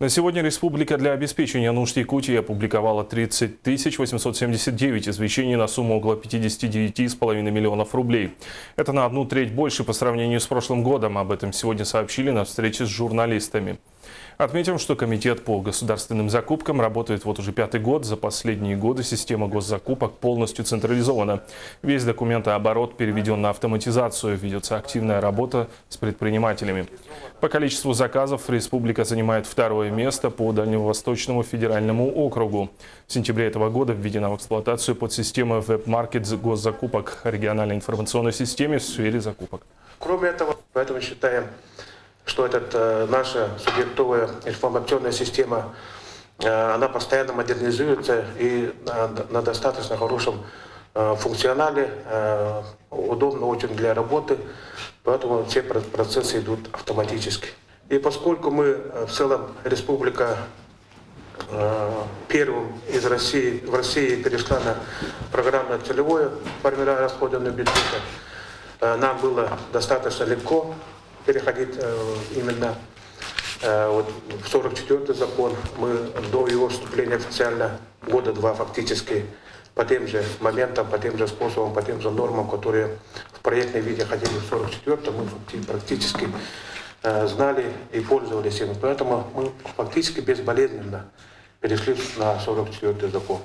На сегодня Республика для обеспечения нужд Якутии опубликовала 30 879 извещений на сумму около 59,5 миллионов рублей. Это на 1/3 больше по сравнению с прошлым годом. Об этом сегодня сообщили на встрече с журналистами. Отметим, что Комитет по государственным закупкам работает вот уже 5-й год. За последние годы система госзакупок полностью централизована. Весь документооборот переведен на автоматизацию. Ведется активная работа с предпринимателями. По количеству заказов республика занимает 2-е место по Дальневосточному федеральному округу. В сентябре этого года введена в эксплуатацию подсистема веб-маркет госзакупок региональной информационной системе в сфере закупок. Кроме этого, поэтому считаем, что наша субъектовая информационная система, она постоянно модернизируется и на достаточно хорошем функционале, удобно очень для работы, поэтому все процессы идут автоматически. И поскольку мы в целом республика первым в России перешла на программно-целевое формирование расходного бюджета, нам было достаточно легко переходить именно в 44-й закон. Мы до его вступления официально года два фактически по тем же моментам, по тем же способам, по тем же нормам, которые в проектном виде ходили в 44-м, мы практически знали и пользовались им. Поэтому мы фактически безболезненно перешли на 44-й закон.